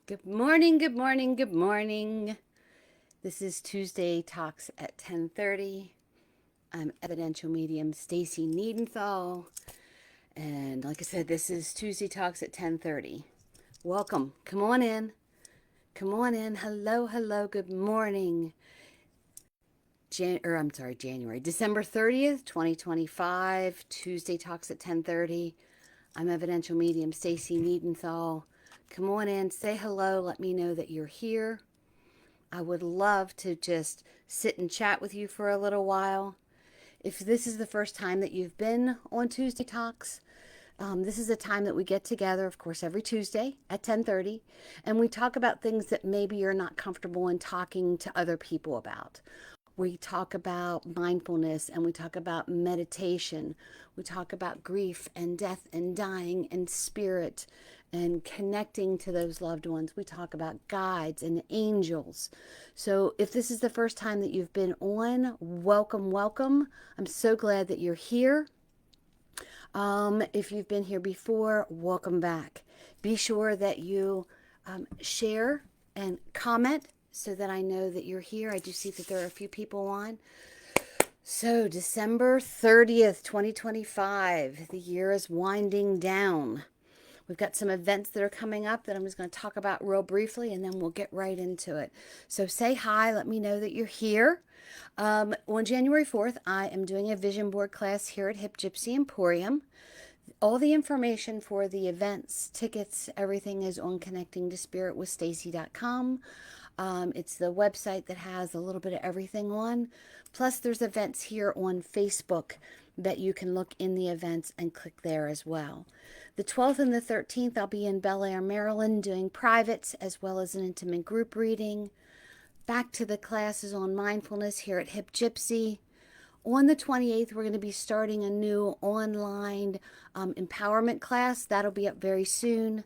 Good morning, good morning, good morning. This is Tuesday Talks at 10:30. I'm evidential medium Stacy Niedenthal, and like I said, this is Tuesday Talks at 10:30. Welcome. Come on in. Come on in. Hello, hello. Good morning. January, December 30th, 2025. Tuesday Talks at 10:30. I'm evidential medium Stacy Niedenthal. Come on in, say hello, let me know that you're here. I would love to just sit and chat with you for a little while. If this is the first time that you've been on Tuesday Talks, this is a time that we get together, of course, every Tuesday at 10:30, and we talk about things that maybe you're not comfortable in talking to other people about. We talk about mindfulness and we talk about meditation. We talk about grief and death and dying and spirit and connecting to those loved ones. We talk about guides and angels. So if this is the first time that you've been on, welcome, welcome. I'm so glad that you're here. If you've been here before, welcome back. Be sure that you share and comment so that I know that you're here. I do see that there are a few people on. So, December 30th, 2025, the year is winding down. We've got some events that are coming up that I'm just going to talk about real briefly, and then we'll get right into it. So say hi, let me know that you're here. On January 4th, I am doing a vision board class here at Hip Gypsy Emporium. All the information for the events, tickets, everything is on connectingtospiritwithstacy.com. It's the website that has a little bit of everything on. Plus, there's events here on Facebook that you can look in the events and click there as well. The 12th and the 13th, I'll be in Bel Air, Maryland, doing privates as well as an intimate group reading. Back to the classes on mindfulness here at Hip Gypsy. On the 28th, we're going to be starting a new online empowerment class. That'll be up very soon.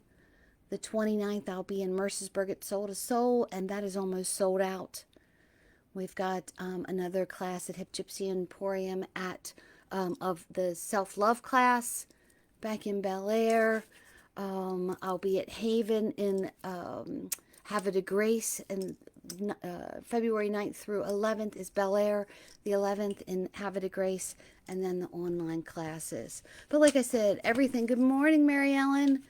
The 29th, I'll be in Mercersburg at Soul to Soul, and that is almost sold out. We've got another class at Hip Gypsy Emporium of the self-love class back in Bel Air. I'll be at Haven in Havre de Grace, and February 9th through 11th is Bel Air, the 11th in Havre de Grace, and then the online classes. But like I said, everything, good morning, Mary Ellen.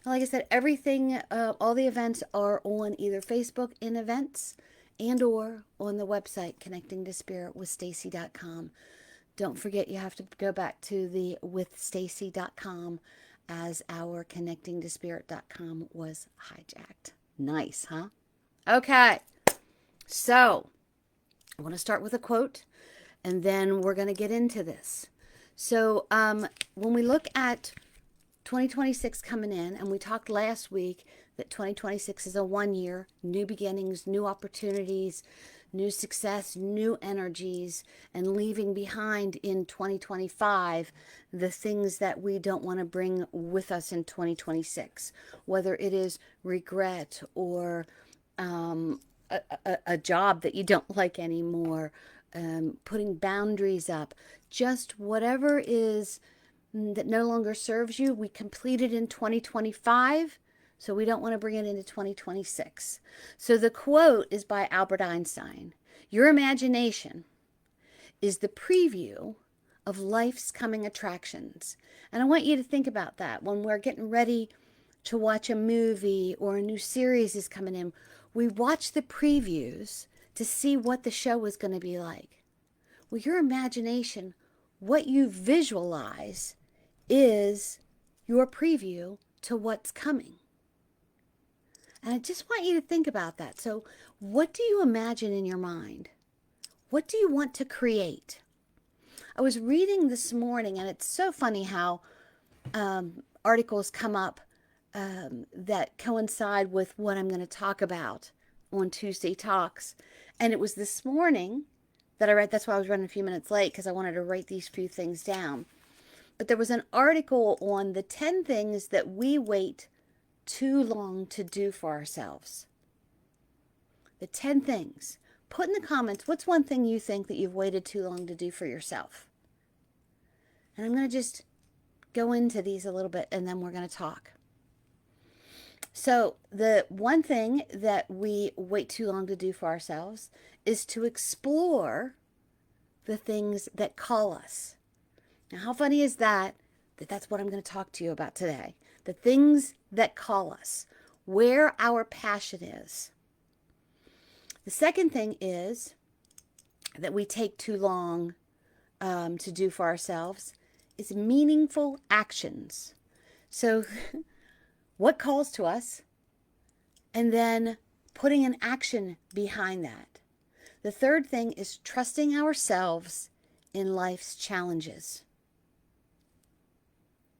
Like I said, everything, all the events are on either Facebook in events and or on the website connectingtospiritwithstacy.com. Don't forget you have to go back to the withstacy.com as our connectingtospirit.com was hijacked. Nice, huh? Okay. So, I want to start with a quote and then we're going to get into this. So, when we look at 2026 coming in, and we talked last week that 2026 is a 1 year, new beginnings, new opportunities, new success, new energies, and leaving behind in 2025 the things that we don't want to bring with us in 2026, whether it is regret or a job that you don't like anymore, putting boundaries up, just whatever is that no longer serves you. We completed in 2025, so we don't want to bring it into 2026. So the quote is by Albert Einstein. Your imagination is the preview of life's coming attractions. And I want you to think about that when we're getting ready to watch a movie or a new series is coming in. We watch the previews to see what the show is going to be like. Well, your imagination, what you visualize, is your preview to what's coming. And I just want you to think about that. So, what do you imagine in your mind? What do you want to create? I was reading this morning, and it's so funny how articles come up that coincide with what I'm going to talk about on Tuesday Talks. And it was this morning that I read. That's why I was running a few minutes late, because I wanted to write these few things down. But there was an article on the 10 things that we wait too long to do for ourselves. The 10 things. Put in the comments, what's one thing you think that you've waited too long to do for yourself? And I'm going to just go into these a little bit, and then we're going to talk. So the one thing that we wait too long to do for ourselves is to explore the things that call us. Now, how funny is that? That's what I'm going to talk to you about today. The things that call us, where our passion is. The second thing is that we take too long to do for ourselves is meaningful actions. So, what calls to us, and then putting an action behind that. The third thing is trusting ourselves in life's challenges.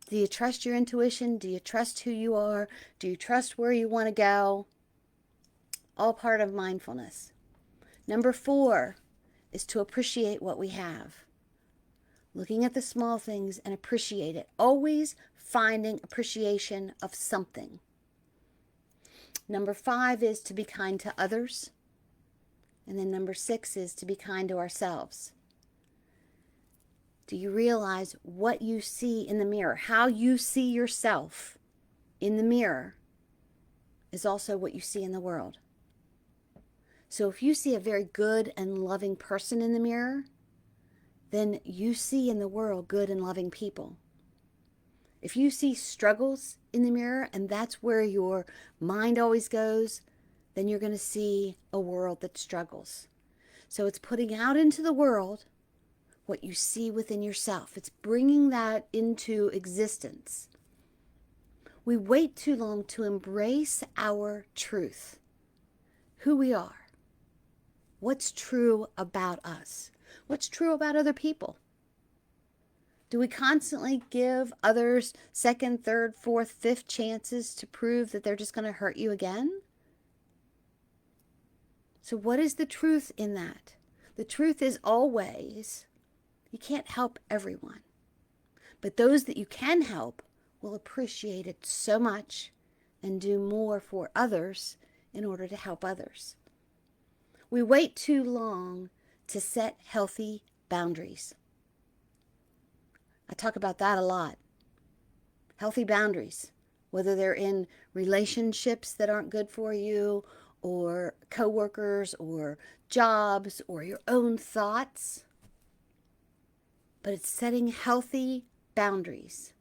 Do you trust your intuition? Do you trust who you are? Do you trust where you want to go? All part of mindfulness. Number 4 is to appreciate what we have. Looking at the small things and appreciate it. Always finding appreciation of something. Number 5 is to be kind to others. And then number 6 is to be kind to ourselves. Do you realize what you see in the mirror? How you see yourself in the mirror is also what you see in the world. So if you see a very good and loving person in the mirror, then you see in the world good and loving people. If you see struggles in the mirror and that's where your mind always goes, then you're going to see a world that struggles. So it's putting out into the world what you see within yourself. It's bringing that into existence. We wait too long to embrace our truth, who we are, what's true about us, what's true about other people. Do we constantly give others second, third, fourth, fifth chances to prove that they're just going to hurt you again? So what is the truth in that? The truth is always, you can't help everyone. But those that you can help will appreciate it so much and do more for others in order to help others. We wait too long to set healthy boundaries. I talk about that a lot. Healthy boundaries, whether they're in relationships that aren't good for you, or coworkers, or jobs, or your own thoughts. But it's setting healthy boundaries.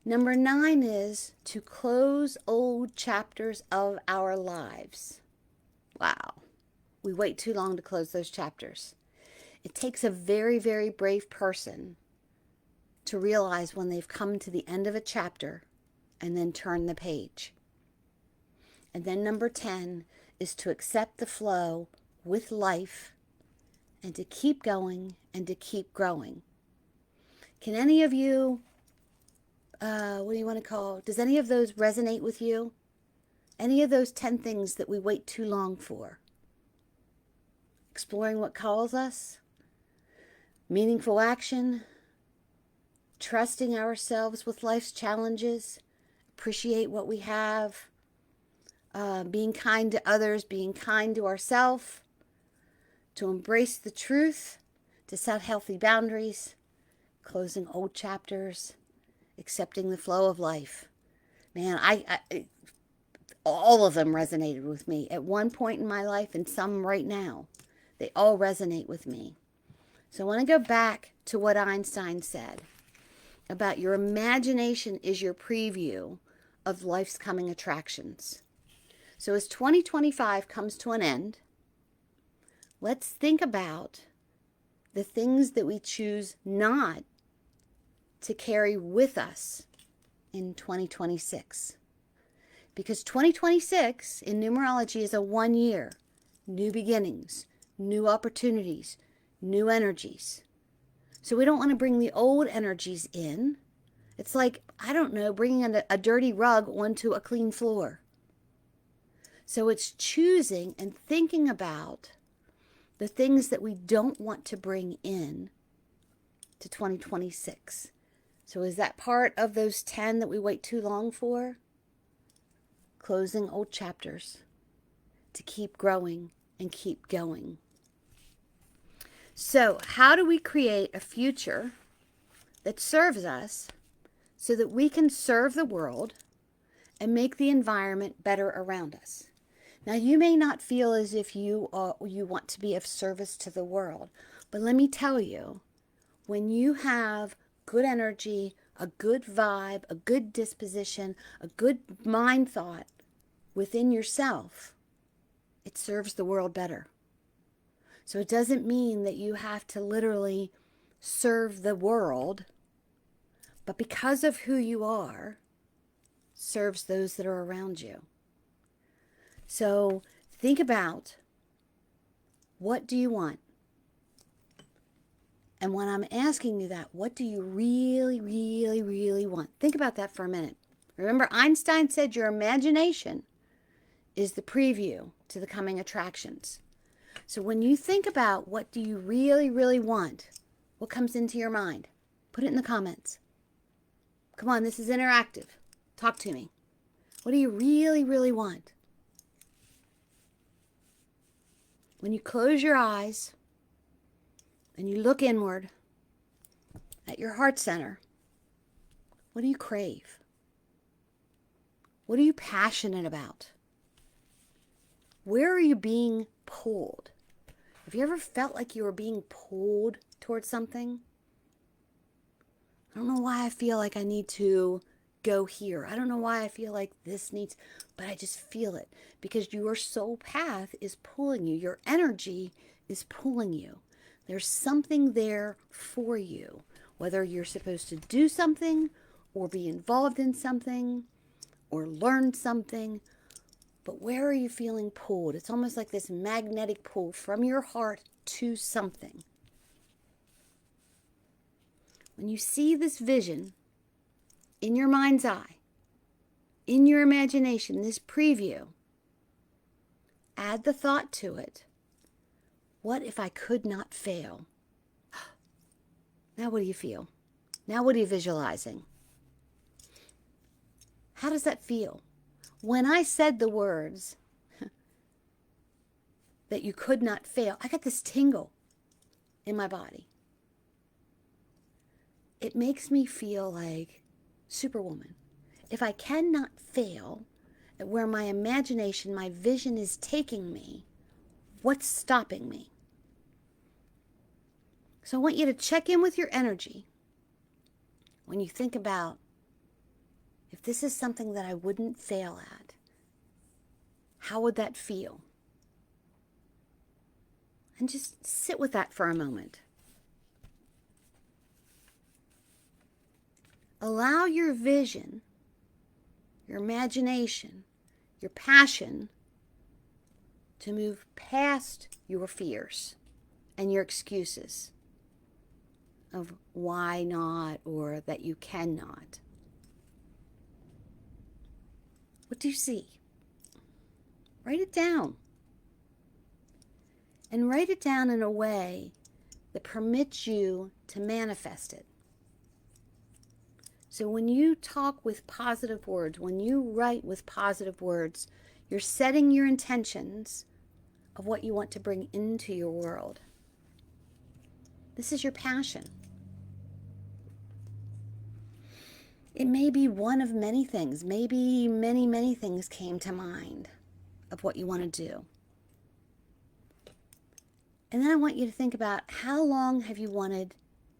Number 9 is to close old chapters of our lives. Wow. We wait too long to close those chapters. It takes a very, very brave person to realize when they've come to the end of a chapter and then turn the page. And then number 10 is to accept the flow with life and to keep going and to keep growing. Can any of you, what do you want to call, does any of those resonate with you? Any of those 10 things that we wait too long for? Exploring what calls us, meaningful action, trusting ourselves with life's challenges, appreciate what we have, being kind to others, being kind to ourselves, to embrace the truth, to set healthy boundaries, closing old chapters, accepting the flow of life. Man, all of them resonated with me at one point in my life and some right now. They all resonate with me. So I want to go back to what Einstein said about your imagination is your preview of life's coming attractions. So as 2025 comes to an end, let's think about the things that we choose not to carry with us in 2026. Because 2026 in numerology is a 1 year, new beginnings, new opportunities, new energies. So we don't want to bring the old energies in. It's like, I don't know, bringing a dirty rug onto a clean floor. So it's choosing and thinking about the things that we don't want to bring in to 2026. So is that part of those 10 that we wait too long for? Closing old chapters to keep growing and keep going. So how do we create a future that serves us so that we can serve the world and make the environment better around us. Now, you may not feel as if you want to be of service to the world, but let me tell you, when you have good energy, a good vibe, a good disposition, a good mind thought within yourself, it serves the world better. So it doesn't mean that you have to literally serve the world, but because of who you are, serves those that are around you. So think about, what do you want? And when I'm asking you that, what do you really, really, really want? Think about that for a minute. Remember, Einstein said your imagination is the preview to the coming attractions. So when you think about what do you really, really want, what comes into your mind? Put it in the comments. Come on, this is interactive. Talk to me. What do you really, really want? When you close your eyes and you look inward at your heart center, what do you crave? What are you passionate about? Where are you being pulled? Have you ever felt like you were being pulled towards something? I don't know why I feel like I need to go here. I don't know why I feel like this needs, but I just feel it because your soul path is pulling you. Your energy is pulling you. There's something there for you, whether you're supposed to do something or be involved in something or learn something. But where are you feeling pulled? It's almost like this magnetic pull from your heart to something. When you see this vision in your mind's eye, in your imagination, this preview, add the thought to it. What if I could not fail? Now what do you feel? Now what are you visualizing? How does that feel? When I said the words that you could not fail, I got this tingle in my body. It makes me feel like Superwoman. If I cannot fail at where my imagination, my vision is taking me, what's stopping me? So I want you to check in with your energy when you think about, if this is something that I wouldn't fail at, how would that feel? And just sit with that for a moment. Allow your vision, your imagination, your passion to move past your fears and your excuses of why not or that you cannot. What do you see? Write it down. And write it down in a way that permits you to manifest it. So when you talk with positive words, when you write with positive words, you're setting your intentions of what you want to bring into your world. This is your passion. It may be one of many things. Maybe many, many things came to mind of what you want to do. And then I want you to think about, how long have you wanted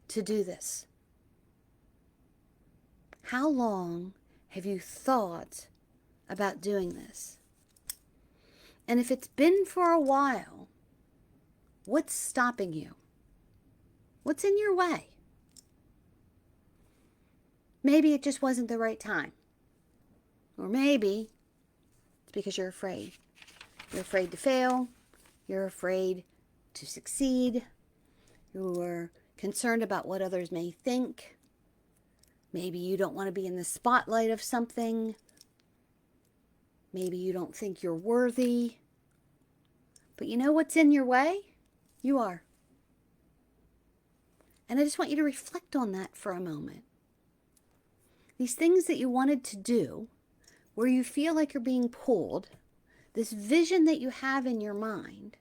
to do this? How long have you thought about doing this? And if it's been for a while, what's stopping you? What's in your way? Maybe it just wasn't the right time. Or maybe it's because you're afraid. You're afraid to fail. You're afraid to succeed. You're concerned about what others may think. Maybe you don't want to be in the spotlight of something. Maybe you don't think you're worthy. But you know what's in your way? You are. And I just want you to reflect on that for a moment. These things that you wanted to do, where you feel like you're being pulled, this vision that you have in your mind,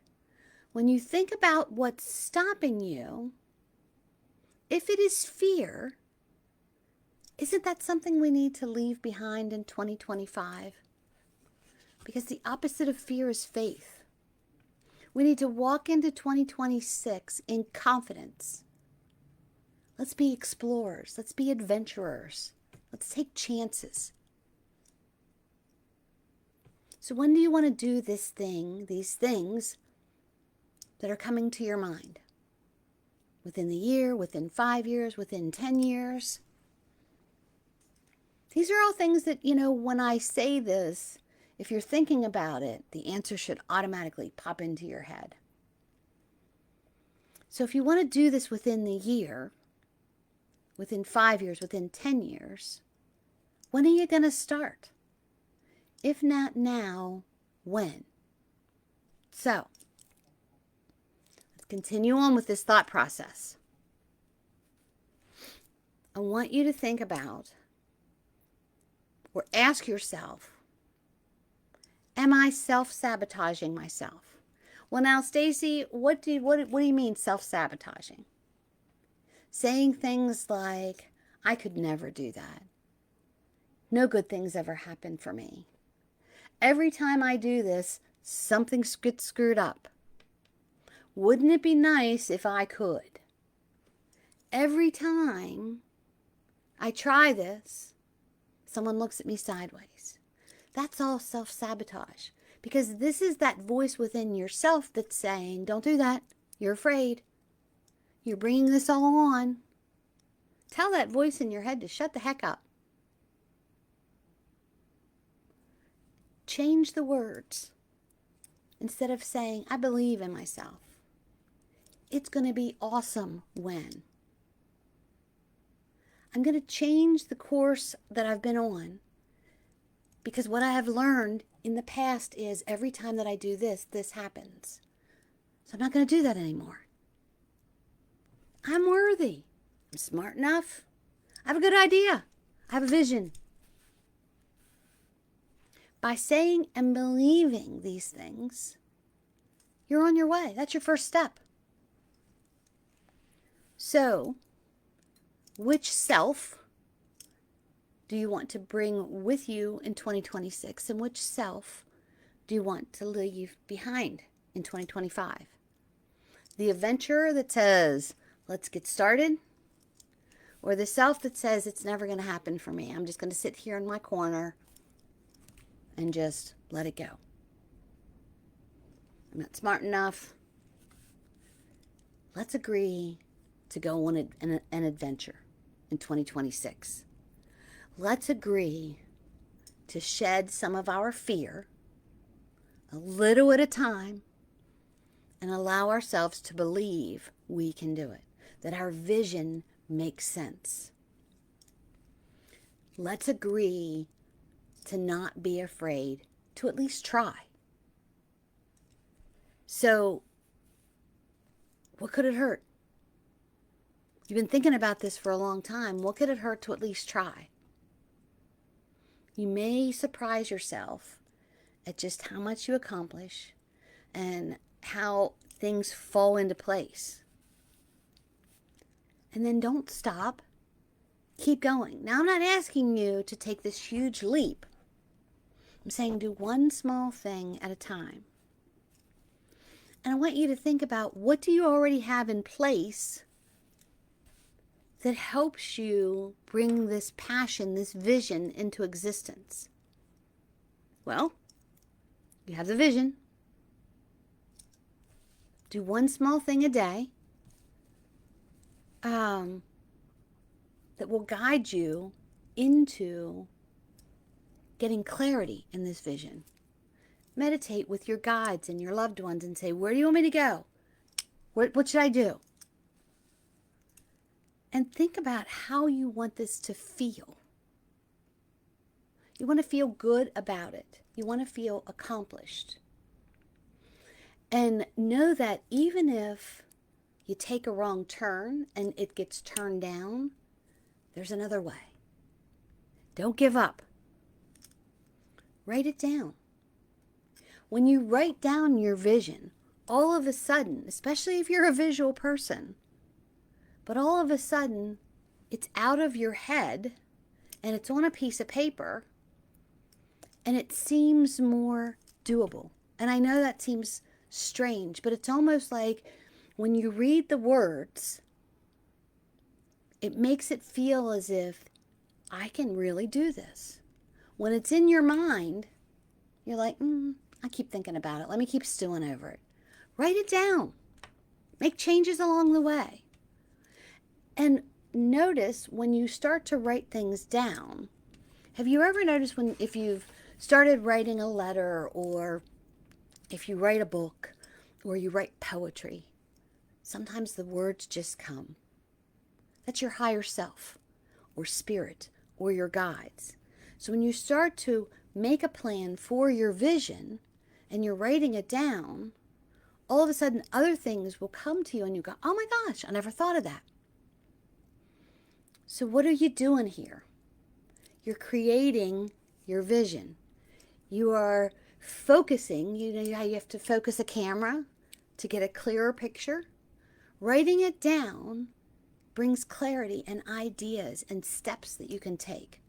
when you think about what's stopping you, if it is fear, Isn't that something we need to leave behind in 2025? Because the opposite of fear is faith. We need to walk into 2026 in confidence. Let's be explorers. Let's be adventurers. Let's take chances. So when do you want to do this thing, these things that are coming to your mind? Within the year, within 5 years, within 10 years? These are all things that, when I say this, if you're thinking about it, the answer should automatically pop into your head. So if you want to do this within the year, within 5 years, within 10 years, when are you going to start? If not now, when? So, let's continue on with this thought process. I want you to think about or ask yourself, am I self-sabotaging myself? Well, now, Stacy, what do you mean self-sabotaging? Saying things like, I could never do that. No good things ever happen for me. Every time I do this, something gets screwed up. Wouldn't it be nice if I could? Every time I try this, someone looks at me sideways. That's all self-sabotage, because this is that voice within yourself that's saying, don't do that. You're afraid. You're bringing this all on. Tell that voice in your head to shut the heck up. Change the words. Instead of saying, I believe in myself. It's going to be awesome when. I'm going to change the course that I've been on. Because what I have learned in the past is every time that I do this, this happens. So I'm not going to do that anymore. I'm worthy. I'm smart enough. I have a good idea. I have a vision. By saying and believing these things, you're on your way. That's your first step. So, which self do you want to bring with you in 2026, and which self do you want to leave behind in 2025? The adventurer that says, let's get started, or the self that says it's never going to happen for me. I'm just going to sit here in my corner and just let it go. I'm not smart enough. Let's agree to go on an adventure in 2026. Let's agree to shed some of our fear, a little at a time, and allow ourselves to believe we can do it, that our vision makes sense. Let's agree to not be afraid, to at least try. So, what could it hurt? You've been thinking about this for a long time. What could it hurt to at least try? You may surprise yourself at just how much you accomplish and how things fall into place. And then don't stop. Keep going. Now, I'm not asking you to take this huge leap. I'm saying do one small thing at a time. And I want you to think about, what do you already have in place that helps you bring this passion, this vision into existence? Well, you have the vision. Do one small thing a day that will guide you into getting clarity in this vision. Meditate with your guides and your loved ones and say, where do you want me to go? What should I do? And think about how you want this to feel. You want to feel good about it. You want to feel accomplished. And know that even if you take a wrong turn and it gets turned down, there's another way. Don't give up. Write it down. When you write down your vision, all of a sudden, especially if you're a visual person, but all of a sudden, it's out of your head and it's on a piece of paper, and it seems more doable. And I know that seems strange, but it's almost like when you read the words, it makes it feel as if I can really do this. When it's in your mind, you're like, I keep thinking about it. Let me keep stewing over it. Write it down. Make changes along the way. And notice when you start to write things down, have you ever noticed if you've started writing a letter, or if you write a book, or you write poetry, sometimes the words just come. That's your higher self or spirit or your guides. So when you start to make a plan for your vision and you're writing it down, all of a sudden other things will come to you and you go, oh my gosh, I never thought of that. So what are you doing here? You're creating your vision. You are focusing. You know how you have to focus a camera to get a clearer picture? Writing it down brings clarity and ideas and steps that you can take.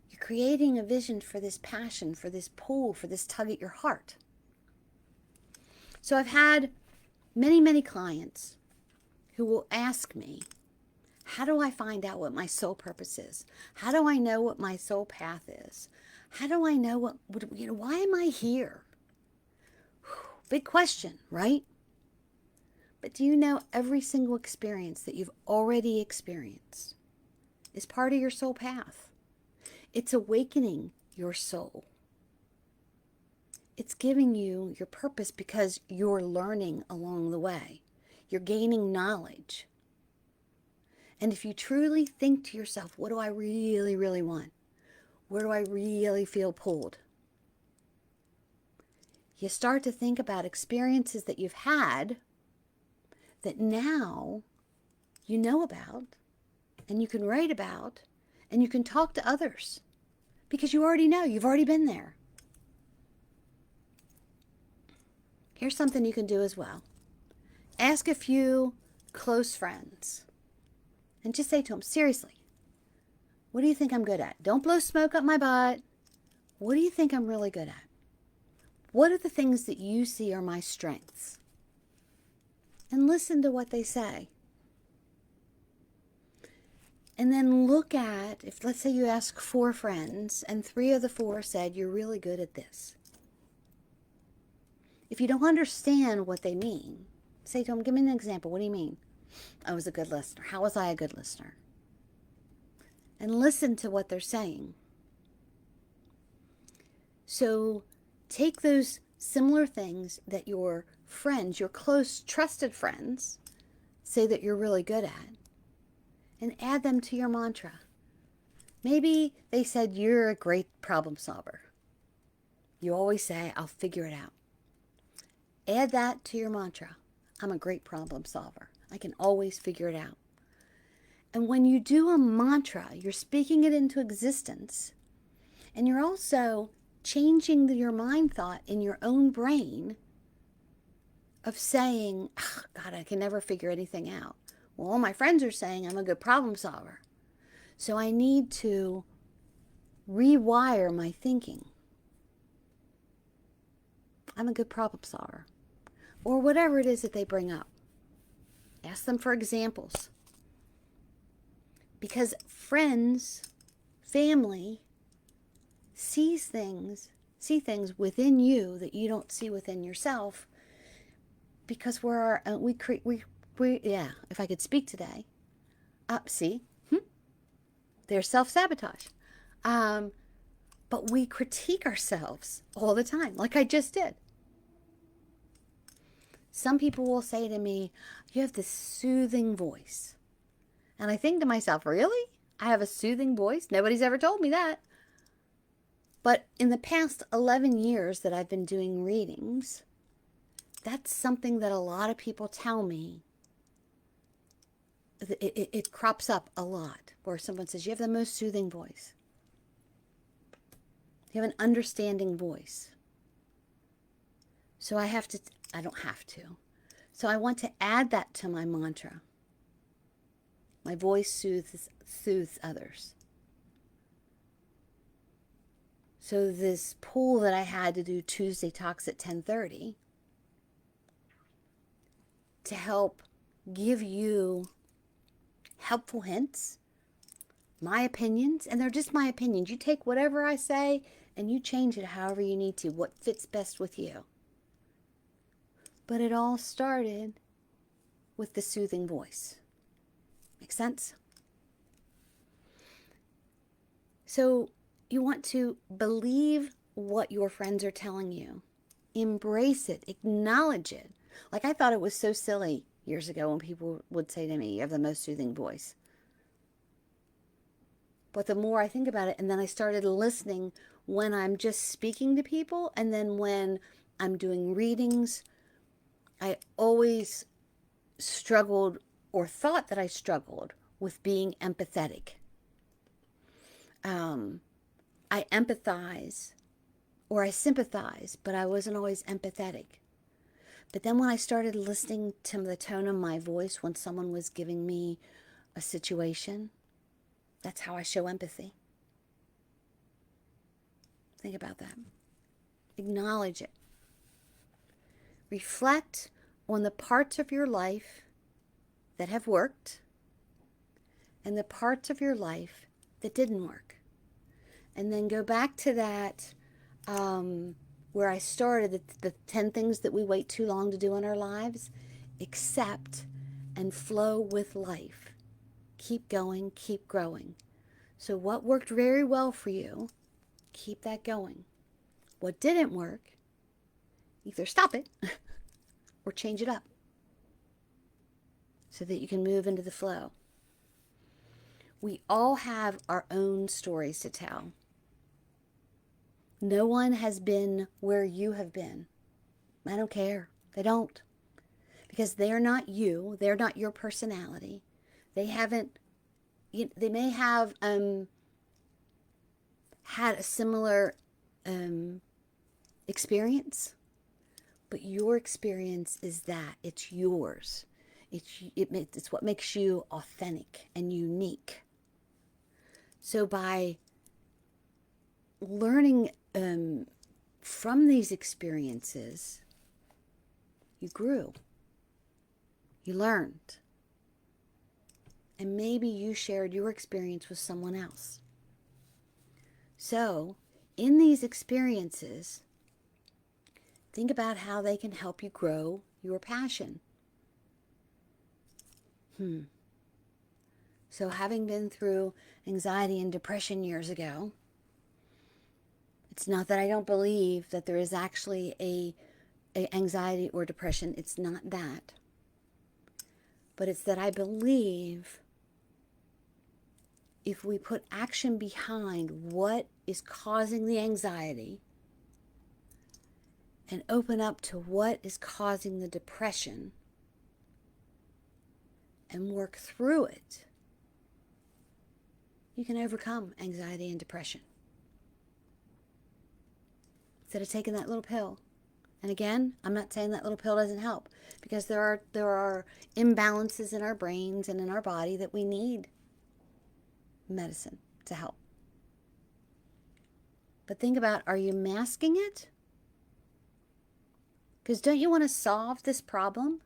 You're creating a vision for this passion, for this pull, for this tug at your heart. So I've had many, many clients who will ask me, how do I find out what my soul purpose is? How do I know what my soul path is? How do I know why am I here? Big question, right? But do you know every single experience that you've already experienced is part of your soul path? It's awakening your soul. It's giving you your purpose because you're learning along the way. You're gaining knowledge. And if you truly think to yourself, what do I really, really want? Where do I really feel pulled? You start to think about experiences that you've had that now you know about, and you can write about, and you can talk to others because you already know, you've already been there. Here's something you can do as well. Ask a few close friends and just say to them, seriously, what do you think I'm good at? Don't blow smoke up my butt. What do you think I'm really good at? What are the things that you see are my strengths? And listen to what they say. And then look at, if let's say you ask 4 friends and 3 of the 4 said, you're really good at this. If you don't understand what they mean, say to them, give me an example. What do you mean? I was a good listener. How was I a good listener? And listen to what they're saying. So take those similar things that your friends, your close, trusted friends, say that you're really good at, and add them to your mantra. Maybe they said you're a great problem solver. You always say, I'll figure it out. Add that to your mantra. I'm a great problem solver. I can always figure it out. And when you do a mantra, you're speaking it into existence, and you're also changing your mind thought in your own brain of saying, oh, God, I can never figure anything out. Well, all my friends are saying I'm a good problem solver. So I need to rewire my thinking. I'm a good problem solver. Or whatever it is that they bring up. Ask them for examples. Because friends, family, see things within you that you don't see within yourself, because if I could speak today, there's self-sabotage. But we critique ourselves all the time, like I just did. Some people will say to me, you have this soothing voice. And I think to myself, really? I have a soothing voice? Nobody's ever told me that. But in the past 11 years that I've been doing readings, that's something that a lot of people tell me. It crops up a lot, where someone says, you have the most soothing voice. You have an understanding voice. So I don't have to. So I want to add that to my mantra. My voice soothes others. So this pool that I had to do Tuesday Talks at 10:30 to help give you helpful hints, my opinions, and they're just my opinions. You take whatever I say and you change it however you need to, what fits best with you. But it all started with the soothing voice. Make sense? So you want to believe what your friends are telling you. Embrace it. Acknowledge it. Like, I thought it was so silly years ago when people would say to me, you have the most soothing voice. But the more I think about it, and then I started listening when I'm just speaking to people, and then when I'm doing readings, I always struggled or thought that I struggled with being empathetic. I empathize or I sympathize, but I wasn't always empathetic. But then when I started listening to the tone of my voice when someone was giving me a situation, that's how I show empathy. Think about that. Acknowledge it. Reflect on the parts of your life that have worked and the parts of your life that didn't work. And then go back to that where I started, the 10 things that we wait too long to do in our lives. Accept and flow with life. Keep going, keep growing. So what worked very well for you, keep that going. What didn't work, either stop it or change it up so that you can move into the flow. We all have our own stories to tell. No one has been where you have been. I don't care. They don't. Because they're not you. They're not your personality. They may have had a similar experience, but your experience is that. It's yours. It's what makes you authentic and unique. So by learning from these experiences, you grew, you learned, and maybe you shared your experience with someone else. So in these experiences, think about how they can help you grow your passion. So having been through anxiety and depression years ago, it's not that I don't believe that there is actually a anxiety or depression. It's not that. But it's that I believe if we put action behind what is causing the anxiety and open up to what is causing the depression and work through it, you can overcome anxiety and depression. Instead of taking that little pill. And again, I'm not saying that little pill doesn't help, because there are imbalances in our brains and in our body that we need medicine to help. But think about, are you masking it? Because don't you want to solve this problem?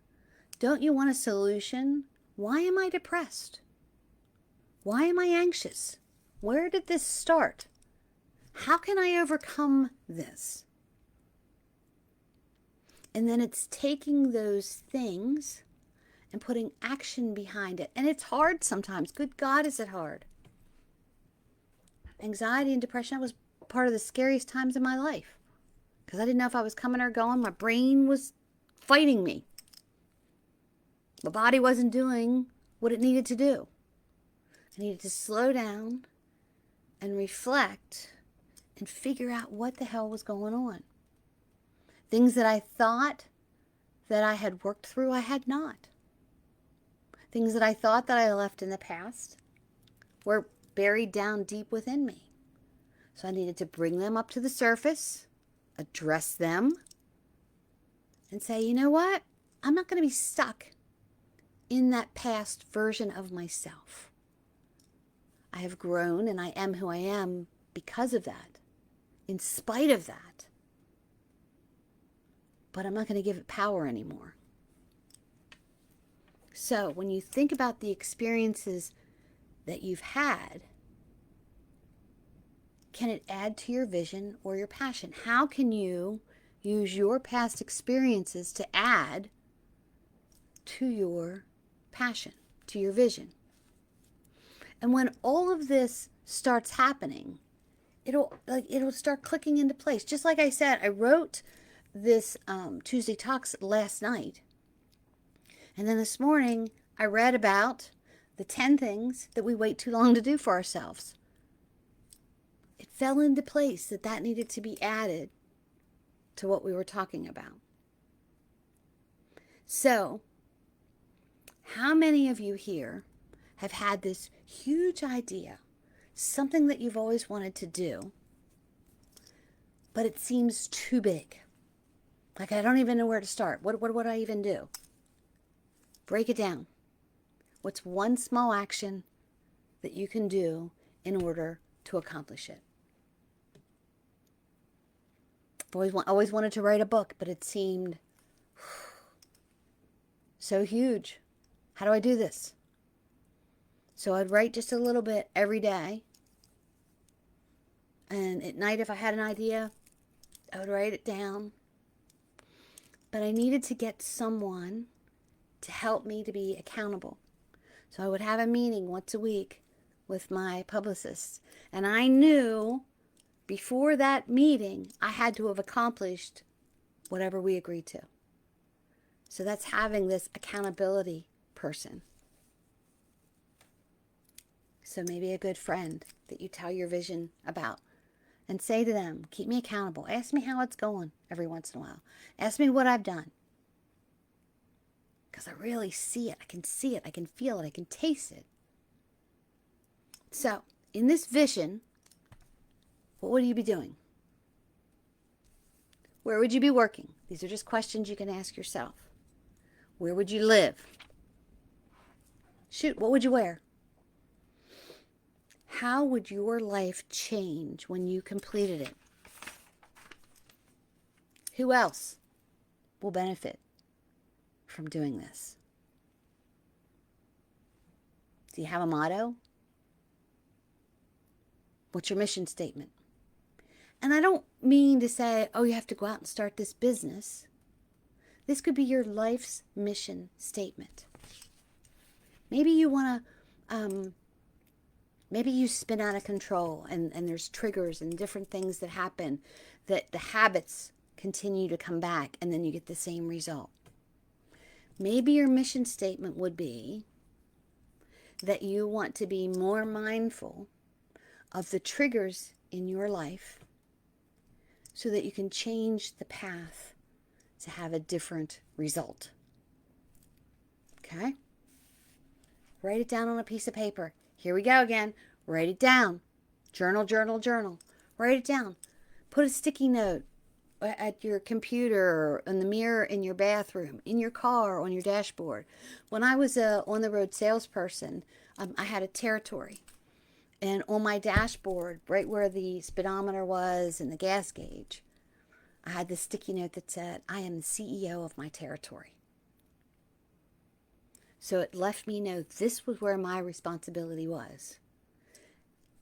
Don't you want a solution? Why am I depressed? Why am I anxious? Where did this start? How can I overcome this? And then it's taking those things and putting action behind it. And it's hard sometimes. Good God, is it hard? Anxiety and depression, that was part of the scariest times in my life. Because I didn't know if I was coming or going. My brain was fighting me. My body wasn't doing what it needed to do. I needed to slow down and reflect and figure out what the hell was going on. Things that I thought that I had worked through, I had not. Things that I thought that I left in the past were buried down deep within me. So I needed to bring them up to the surface, address them, and say, you know what? I'm not going to be stuck in that past version of myself. I have grown and I am who I am because of that. in spite of that. But I'm not going to give it power anymore. So when you think about the experiences that you've had, can it add to your vision or your passion? How can you use your past experiences to add to your passion, to your vision? And when all of this starts happening, it'll start clicking into place. Just like I said, I wrote this Tuesday Talks last night. And then this morning, I read about the 10 things that we wait too long to do for ourselves. It fell into place that needed to be added to what we were talking about. So, how many of you here have had this huge idea, something that you've always wanted to do, but it seems too big? Like, I don't even know where to start. What would I even do? Break it down. What's one small action that you can do in order to accomplish it? I've always wanted to write a book, but it seemed so huge. How do I do this? So I'd write just a little bit every day. And at night, if I had an idea, I would write it down. But I needed to get someone to help me to be accountable. So I would have a meeting once a week with my publicist. And I knew before that meeting, I had to have accomplished whatever we agreed to. So that's having this accountability person. So maybe a good friend that you tell your vision about and say to them, keep me accountable. Ask me how it's going every once in a while. Ask me what I've done. Because I really see it. I can see it. I can feel it. I can taste it. So in this vision, what would you be doing? Where would you be working? These are just questions you can ask yourself. Where would you live? Shoot, what would you wear? How would your life change when you completed it? Who else will benefit from doing this? Do you have a motto? What's your mission statement? And I don't mean to say, oh, you have to go out and start this business. This could be your life's mission statement. Maybe you want to, maybe you spin out of control and there's triggers and different things that happen, that the habits continue to come back and then you get the same result. Maybe your mission statement would be that you want to be more mindful of the triggers in your life so that you can change the path to have a different result. Okay? Write it down on a piece of paper. Here we go again. Write it down. Journal, journal, journal. Write it down. Put a sticky note at your computer or in the mirror in your bathroom, in your car, on your dashboard. When I was a on-the-road salesperson, I had a territory. And on my dashboard, right where the speedometer was and the gas gauge, I had this sticky note that said, I am the CEO of my territory. So it left me know this was where my responsibility was.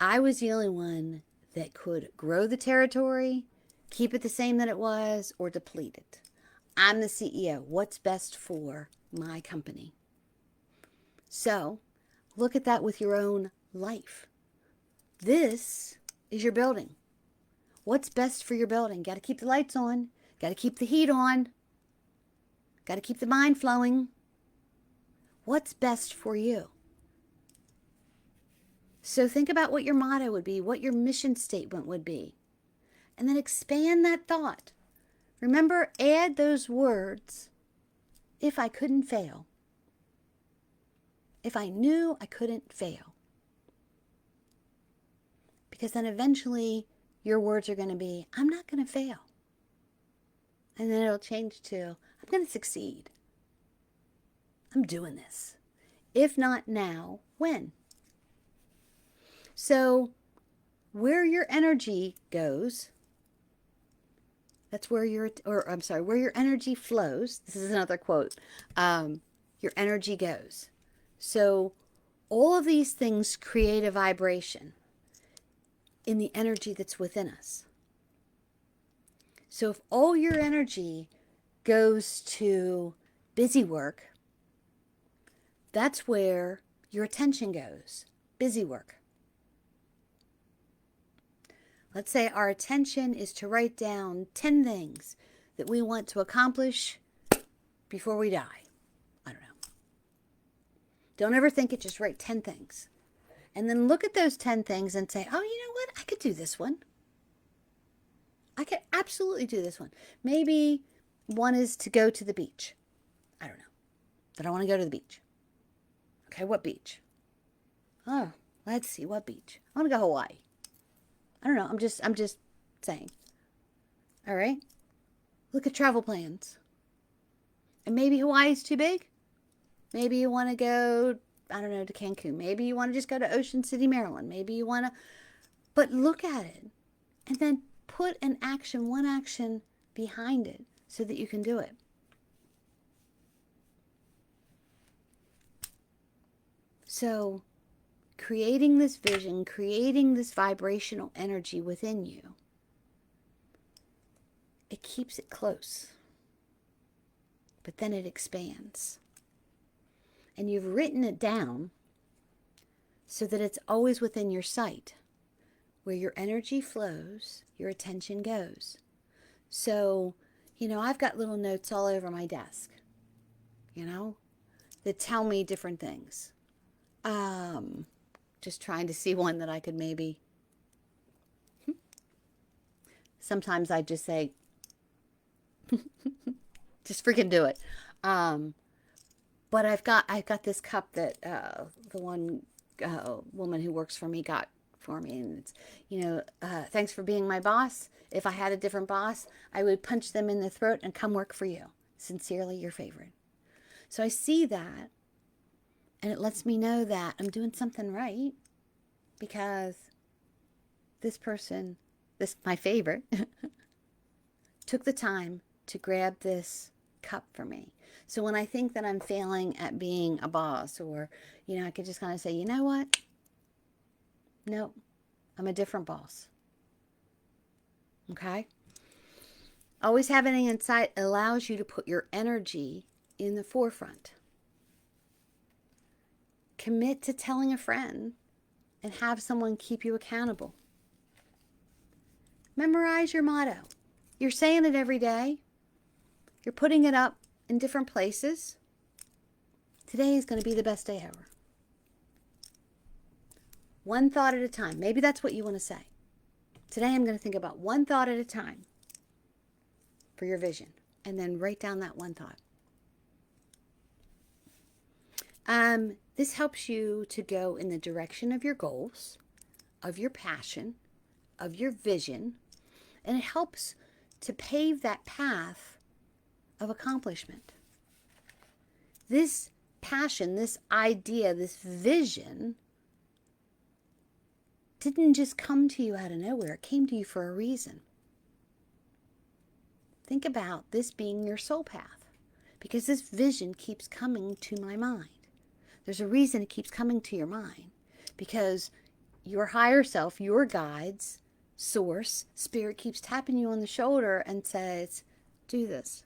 I was the only one that could grow the territory, keep it the same that it was, or deplete it. I'm the CEO. What's best for my company? So look at that with your own life. This is your building. What's best for your building? Got to keep the lights on. Got to keep the heat on. Got to keep the mind flowing. What's best for you? So think about what your motto would be, what your mission statement would be, and then expand that thought. Remember, add those words, if I couldn't fail. If I knew I couldn't fail. Because then eventually your words are going to be, I'm not going to fail. And then it'll change to, I'm going to succeed. I'm doing this. If not now, when? So where your energy goes That's where where your energy flows. This is another quote. Your energy goes. So all of these things create a vibration in the energy that's within us. So if all your energy goes to busy work, that's where your attention goes. Busy work. Let's say our attention is to write down 10 things that we want to accomplish before we die. I don't know. Don't ever think it, just write 10 things. And then look at those 10 things and say, oh, you know what? I could do this one. I could absolutely do this one. Maybe one is to go to the beach. I don't know. That I want to go to the beach. Okay, what beach? Oh, let's see, what beach? I want to go Hawaii. I don't know. I'm just saying. All right. Look at travel plans. And maybe Hawaii's too big. Maybe you want to go, I don't know, to Cancun. Maybe you want to just go to Ocean City, Maryland. Maybe you want to, but look at it and then put one action behind it so that you can do it. So creating this vision, creating this vibrational energy within you, it keeps it close, but then it expands. And you've written it down so that it's always within your sight. Where your energy flows, your attention goes. So, I've got little notes all over my desk, that tell me different things. Just trying to see one that I could maybe. Sometimes I just say, just freaking do it. But I've got this cup that the one woman who works for me got for me, and it's thanks for being my boss. If I had a different boss, I would punch them in the throat and come work for you. Sincerely, your favorite. So I see that, and it lets me know that I'm doing something right, because this person, my favorite, took the time to grab this cup for me. So when I think that I'm failing at being a boss, or, I could just kind of say, you know what? No, I'm a different boss. Okay? Always having insight allows you to put your energy in the forefront. Commit to telling a friend and have someone keep you accountable. Memorize your motto. You're saying it every day. You're putting it up in different places. Today is going to be the best day ever. One thought at a time. Maybe that's what you want to say. Today I'm going to think about one thought at a time for your vision. And then write down that one thought. This helps you to go in the direction of your goals, of your passion, of your vision. And it helps to pave that path of accomplishment. This passion, this idea, this vision didn't just come to you out of nowhere. It came to you for a reason. Think about this being your soul path, because this vision keeps coming to my mind. There's a reason it keeps coming to your mind, because your higher self, your guides, source, spirit keeps tapping you on the shoulder and says, do this.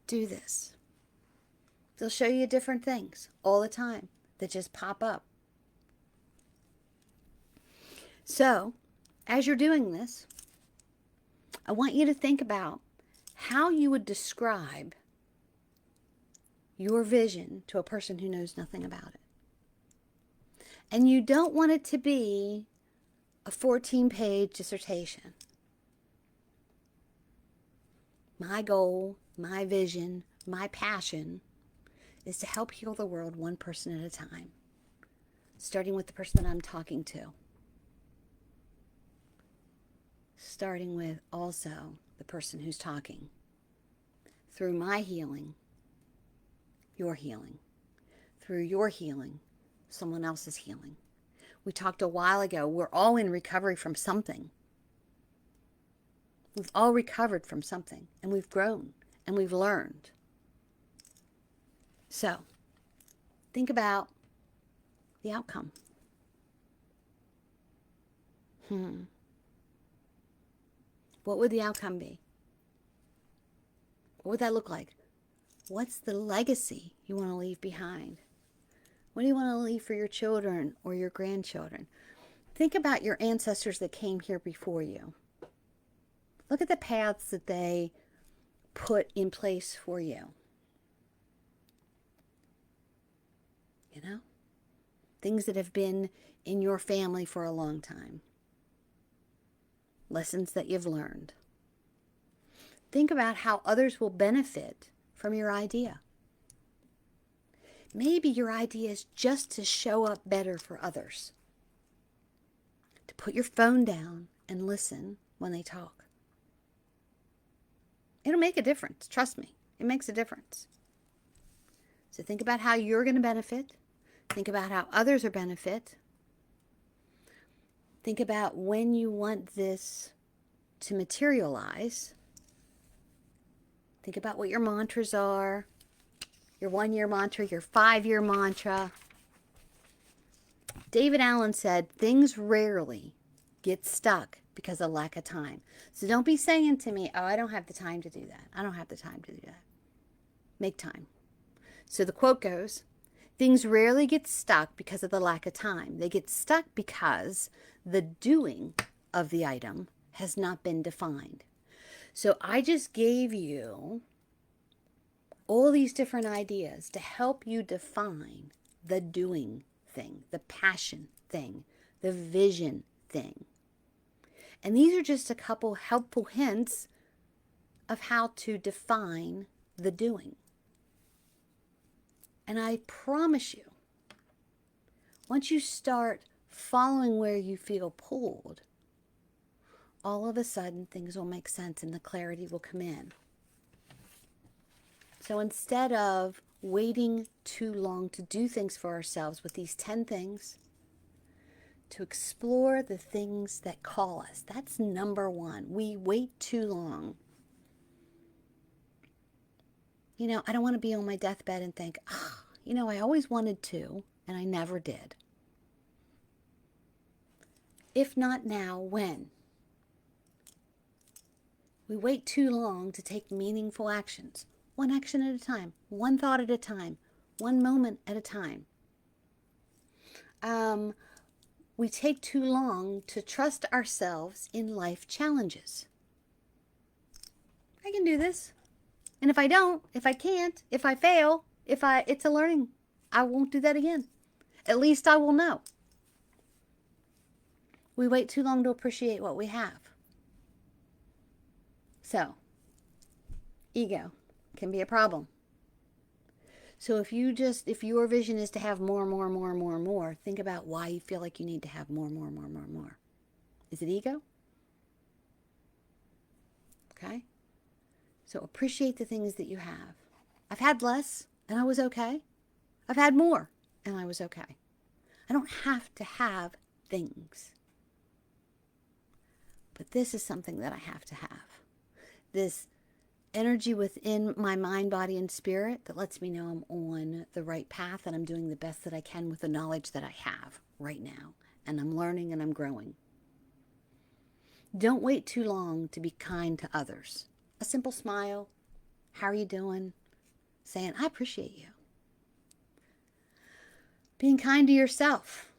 Do this. They'll show you different things all the time that just pop up. So, as you're doing this, I want you to think about how you would describe your vision to a person who knows nothing about it. And you don't want it to be a 14-page dissertation. My goal, my vision, my passion is to help heal the world one person at a time, starting with the person that I'm talking to. Starting with also the person who's talking. Through my healing, your healing. Through your healing, someone else's healing. We talked a while ago, we're all in recovery from something. We've all recovered from something, and we've grown, and we've learned. So, think about the outcome. What would the outcome be? What would that look like? What's the legacy you want to leave behind? What do you want to leave for your children or your grandchildren? Think about your ancestors that came here before you. Look at the paths that they put in place for you. You know? Things that have been in your family for a long time. Lessons that you've learned. Think about how others will benefit from your idea. Maybe your idea is just to show up better for others. To put your phone down and listen when they talk. It'll make a difference. Trust me. It makes a difference. So think about how you're going to benefit. Think about how others are benefit. Think about when you want this to materialize. Think about what your mantras are. Your 1-year mantra, your 5-year mantra. David Allen said, things rarely get stuck because of lack of time. So don't be saying to me, oh, I don't have the time to do that. I don't have the time to do that. Make time. So the quote goes, things rarely get stuck because of the lack of time. They get stuck because the doing of the item has not been defined. So I just gave you all these different ideas to help you define the doing thing, the passion thing, the vision thing. And these are just a couple helpful hints of how to define the doing. And I promise you, once you start following where you feel pulled, all of a sudden things will make sense and the clarity will come in. So instead of waiting too long to do things for ourselves with these 10 things, to explore the things that call us. That's number one. We wait too long. You know, I don't want to be on my deathbed and think, I always wanted to, and I never did. If not now, when? We wait too long to take meaningful actions. One action at a time, one thought at a time, one moment at a time. We take too long to trust ourselves in life challenges. I can do this. And if I don't, if I can't, if I fail, it's a learning. I won't do that again. At least I will know. We wait too long to appreciate what we have. So, ego can be a problem. So if your vision is to have more, think about why you feel like you need to have more. Is it ego? Okay? So appreciate the things that you have. I've had less and I was okay. I've had more and I was okay. I don't have to have things. But this is something that I have to have. This energy within my mind, body, and spirit that lets me know I'm on the right path and I'm doing the best that I can with the knowledge that I have right now. And I'm learning and I'm growing. Don't wait too long to be kind to others. A simple smile. How are you doing? Saying, I appreciate you. Being kind to yourself.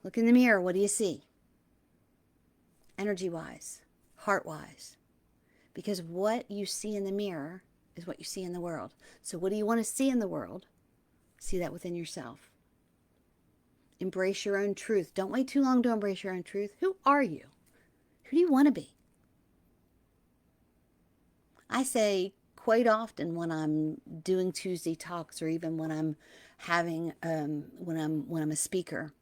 Look in the mirror. What do you see? Energy-wise, heart-wise. Because what you see in the mirror is what you see in the world. So what do you want to see in the world? See that within yourself. Embrace your own truth. Don't wait too long to embrace your own truth. Who are you? Who do you want to be? I say quite often when I'm doing Tuesday talks or even when I'm having, when I'm a speaker,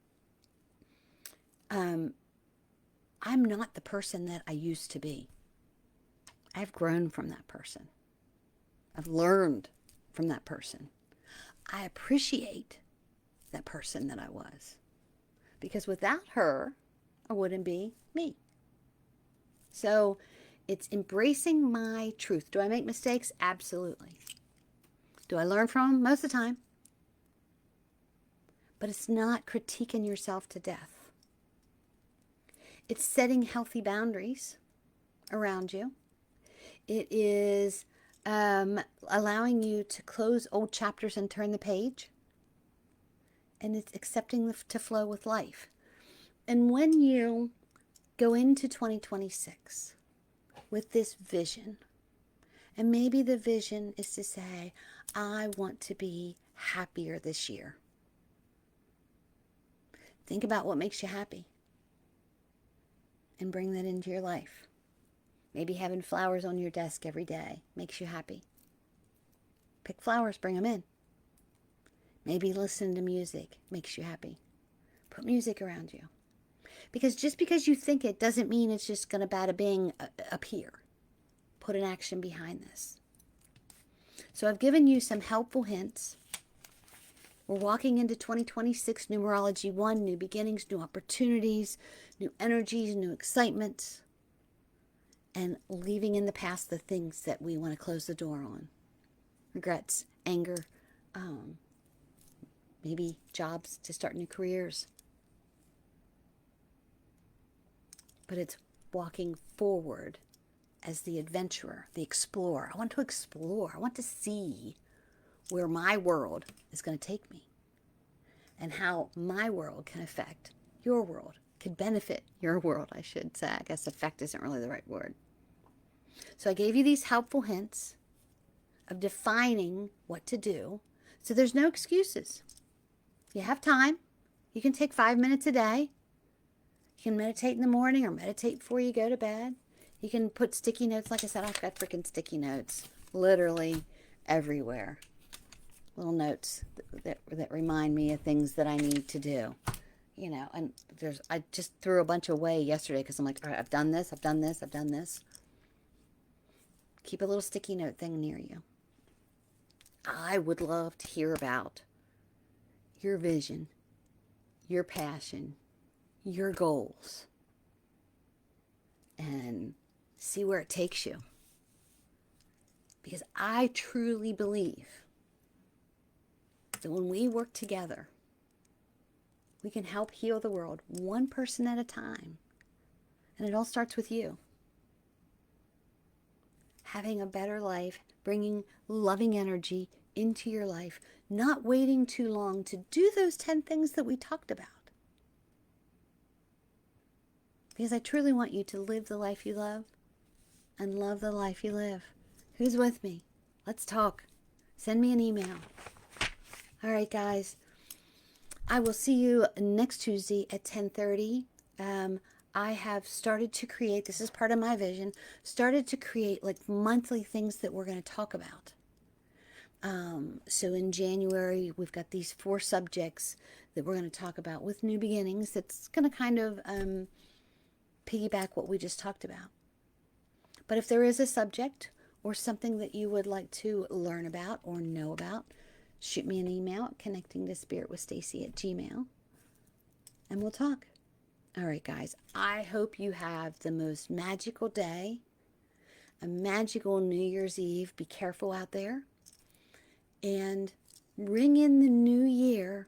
I'm not the person that I used to be. I've grown from that person. I've learned from that person. I appreciate that person that I was. Because without her, I wouldn't be me. So It's embracing my truth. Do I make mistakes? Absolutely. Do I learn from them? Most of the time. But it's not critiquing yourself to death. It's setting healthy boundaries around you. It is allowing you to close old chapters and turn the page. And it's accepting to flow with life. And when you go into 2026 with this vision, and maybe the vision is to say, I want to be happier this year. Think about what makes you happy and bring that into your life. Maybe having flowers on your desk every day makes you happy. Pick flowers, bring them in. Maybe listen to music makes you happy. Put music around you. Because just because you think it doesn't mean it's just going to bada bing appear. Put an action behind this. So I've given you some helpful hints. We're walking into 2026, numerology 1, new beginnings, new opportunities, new energies, new excitements, and leaving in the past the things that we want to close the door on. Regrets, anger, maybe jobs to start new careers. But it's walking forward as the adventurer, the explorer. I want to explore. I want to see where my world is going to take me and how my world can affect your world, can benefit your world, I should say. I guess affect isn't really the right word. So I gave you these helpful hints of defining what to do. So there's no excuses. You have time. You can take 5 minutes a day. You can meditate in the morning or meditate before you go to bed. You can put sticky notes. Like I said, I've got freaking sticky notes literally everywhere. Little notes that remind me of things that I need to do. You know, and I just threw a bunch away yesterday because I'm like, all right, I've done this, I've done this, I've done this. Keep a little sticky note thing near you. I would love to hear about your vision, your passion, your goals, and see where it takes you. Because I truly believe that when we work together, we can help heal the world one person at a time. And it all starts with you. Having a better life, bringing loving energy into your life, not waiting too long to do those 10 things that we talked about. Because I truly want you to live the life you love and love the life you live. Who's with me? Let's talk. Send me an email. All right, guys. I will see you next Tuesday at 10:30. I have started to create, this is part of my vision, started to create like monthly things that we're going to talk about. So in January, we've got these 4 subjects that we're going to talk about with new beginnings. That's going to kind of piggyback what we just talked about. But if there is a subject or something that you would like to learn about or know about, shoot me an email at connectingtospiritwithstacy@gmail.com and we'll talk. All right, guys, I hope you have the most magical day, a magical New Year's Eve. Be careful out there. And ring in the new year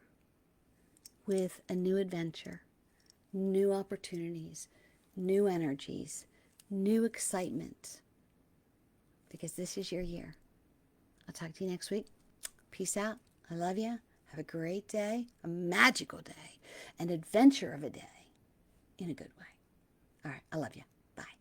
with a new adventure, new opportunities, new energies, new excitement. Because this is your year. I'll talk to you next week. Peace out. I love you. Have a great day, a magical day, an adventure of a day in a good way. All right. I love you. Bye.